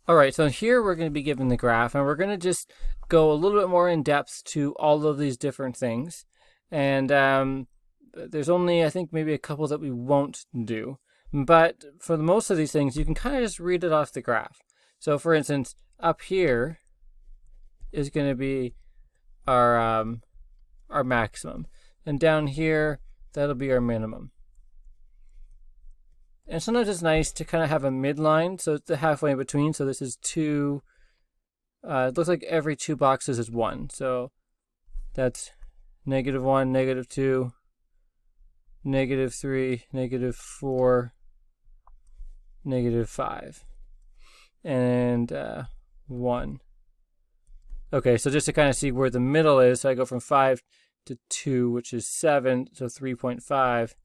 All right, so here we're going to be given the graph, and we're going to just go a little bit more in depth to all of these different things. And there's only, I think, maybe a couple that we won't do. But for most of these things, you can kind of just read it off the graph. So for instance, up here is going to be our maximum. And down here, that'll be our minimum. And sometimes it's nice to kind of have a midline, so it's the halfway in between. So this is 2. It looks like every 2 boxes is 1. So that's -1, -2, -3, -4, -5, and 1. Okay, so just to kind of see where the middle is, so I go from 5 to 2, which is 7, so 3.5.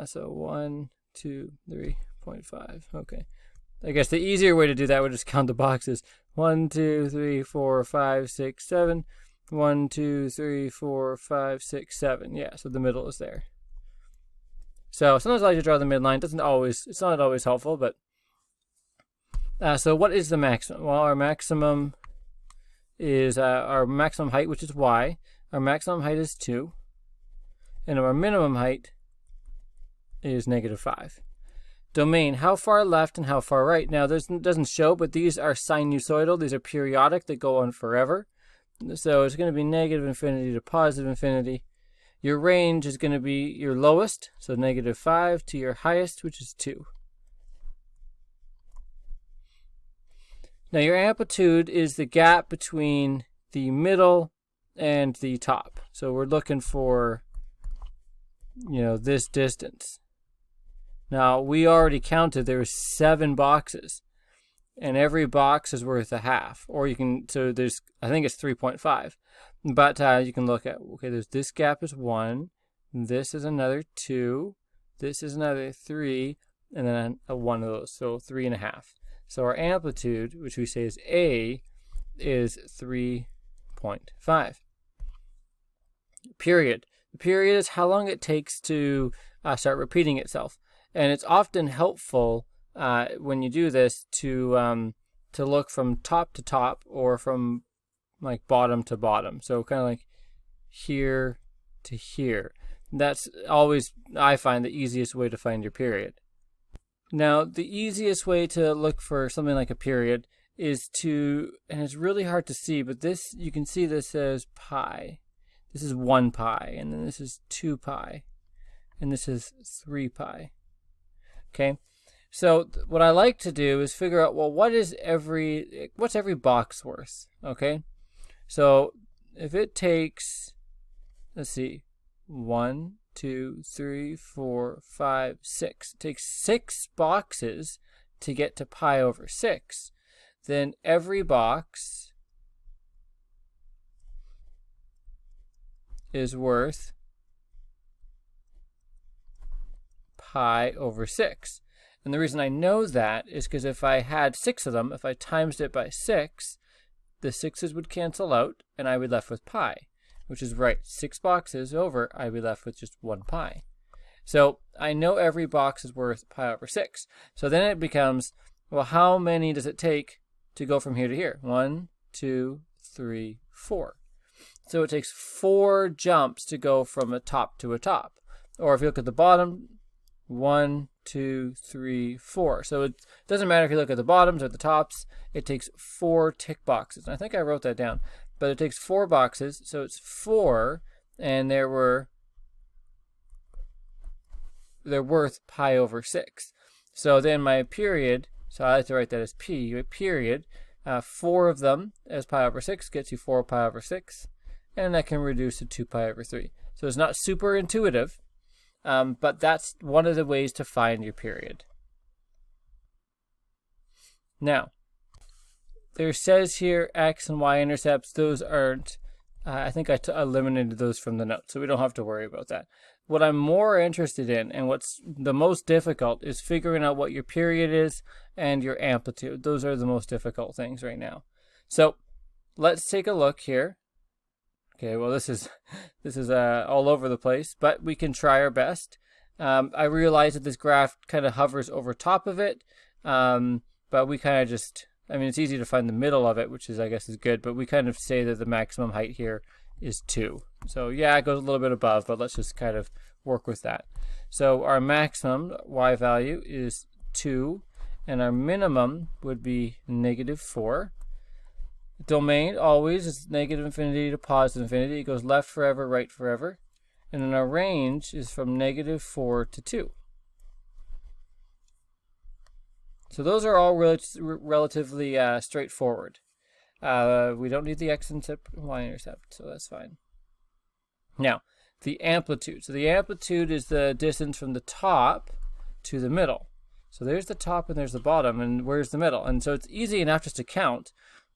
So 1, 2, 3.5. Okay. I guess the easier way to do that would just count the boxes. 1, 2, 3, 4, 5, 6, 7. 1, 2, 3, 4, 5, 6, 7. Yeah, so the middle is there. So sometimes I like to draw the midline. It's not always helpful, but so what is the maximum? Well, our maximum is our maximum height, which is y. Our maximum height is 2, and our minimum height is -5. Domain, how far left and how far right. Now, this doesn't show, but these are sinusoidal. These are periodic. They go on forever. So it's going to be -infinity to +infinity. Your range is going to be your lowest, so -5, to your highest, which is 2. Now, your amplitude is the gap between the middle and the top. So we're looking for, this distance. Now, we already counted there were 7 boxes, and every box is worth a half. Or you can, so there's, I think it's 3.5. But you can look at, okay, this gap is 1, this is another 2, this is another 3, and then a 1 of those, so 3.5. So our amplitude, which we say is A, is 3.5. Period. The period is how long it takes to start repeating itself. And it's often helpful when you do this to look from top to top or from like bottom to bottom. So kind of like here to here. That's always, I find, the easiest way to find your period. Now, the easiest way to look for something like a period is to, and it's really hard to see, but this, you can see this says pi. This is 1 pi, and then this is 2 pi, and this is 3 pi. Okay, so what I like to do is figure out, well, what's every box worth? Okay, so if it takes, let's see, 1, 2, 3, 4, 5, 6. It takes 6 boxes to get to pi over 6. Then every box is worth pi over 6. And the reason I know that is because if I had 6 of them, if I times it by 6, the 6's would cancel out and I would be left with pi, which is right. 6 boxes over, I'd be left with just 1 pi. So I know every box is worth pi over 6. So then it becomes, well, how many does it take to go from here to here? 1, 2, 3, 4. So it takes 4 jumps to go from a top to a top. Or if you look at the bottom, 1, 2, 3, 4. So it doesn't matter if you look at the bottoms or the tops. It takes 4 tick boxes. And I think I wrote that down. But it takes 4 boxes, so it's 4, and they're worth pi over 6. So then my period, so I like to write that as P, my period, 4 of them as pi over 6 gets you 4 pi over 6, and that can reduce to 2 pi over 3. So it's not super intuitive, but that's one of the ways to find your period. Now, there says here x and y intercepts. Those aren't, I think I eliminated those from the notes, so we don't have to worry about that. What I'm more interested in, and what's the most difficult, is figuring out what your period is and your amplitude. Those are the most difficult things right now. So let's take a look here. Okay, well, this is all over the place, but we can try our best. I realize that this graph kind of hovers over top of it, but we kind of just I mean, it's easy to find the middle of it, which is, I guess, is good, but we kind of say that the maximum height here is 2. So yeah, it goes a little bit above, but let's just kind of work with that. So our maximum y value is 2, and our minimum would be -4. Domain always is negative infinity to positive infinity. It goes left forever, right forever. And then our range is from -4 to 2. So those are all relatively straightforward. We don't need the x-intercept and y-intercept, so that's fine. Now, the amplitude. So the amplitude is the distance from the top to the middle. So there's the top and there's the bottom, and where's the middle? And so it's easy enough just to count.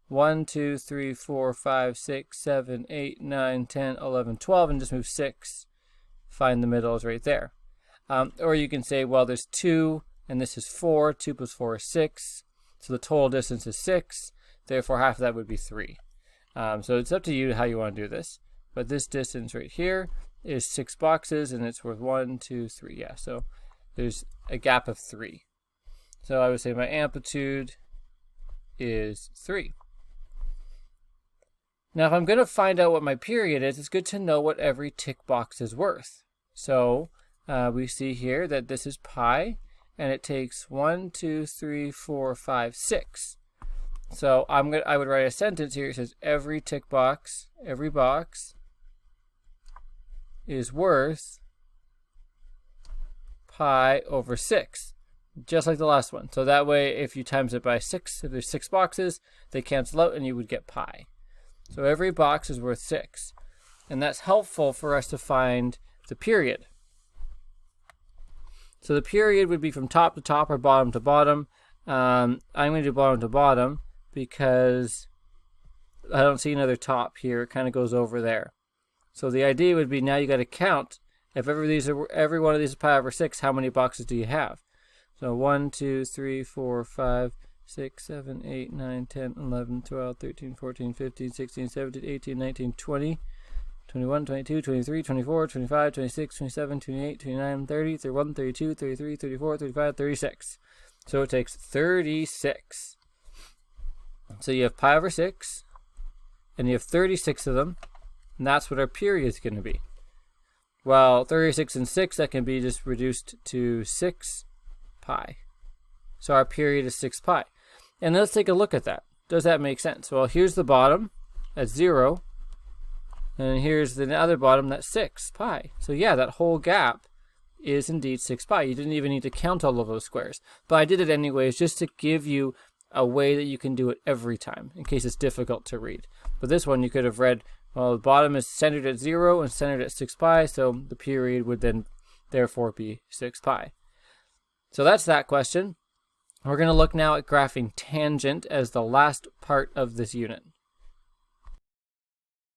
1, 2, 3, 4, 5, 6, 7, 8, 9, 10, 11, 12, and just move 6. Find the middle is right there. Or you can say, well, there's 2, and this is 4. 2 plus 4 is 6. So the total distance is 6. Therefore, half of that would be 3. So it's up to you how you want to do this. But this distance right here is 6 boxes, and it's worth 1, 2, 3. Yeah, so there's a gap of 3. So I would say my amplitude is 3. Now, if I'm going to find out what my period is, it's good to know what every tick box is worth. So we see here that this is pi, and it takes 1, 2, 3, 4, 5, 6. So I would write a sentence here. It says every tick box, every box is worth pi over 6, just like the last one. So that way, if you times it by 6, if there's 6 boxes, they cancel out, and you would get pi. So every box is worth 6. And that's helpful for us to find the period. So the period would be from top to top or bottom to bottom. I'm going to do bottom to bottom because I don't see another top here. It kind of goes over there. So the idea would be now you got to count. If every one of these is pi over 6, how many boxes do you have? So 1, 2, 3, 4, 5, 6, 7, 8, 9, 10, 11, 12, 13, 14, 15, 16, 17, 18, 19, 20, 21, 22, 23, 24, 25, 26, 27, 28, 29, 30, 31, 32, 33, 34, 35, 36. So it takes 36. So you have pi over 6, and you have 36 of them, and that's what our period is going to be. Well, 36 and 6, that can be just reduced to 6 pi. So our period is 6 pi. And let's take a look at that. Does that make sense? Well, here's the bottom, that's 0. And here's the other bottom, that's 6 pi. So yeah, that whole gap is indeed 6 pi. You didn't even need to count all of those squares. But I did it anyways, just to give you a way that you can do it every time, in case it's difficult to read. But this one you could have read, well, the bottom is centered at 0 and centered at 6 pi, so the period would then therefore be 6 pi. So that's that question. We're going to look now at graphing tangent as the last part of this unit.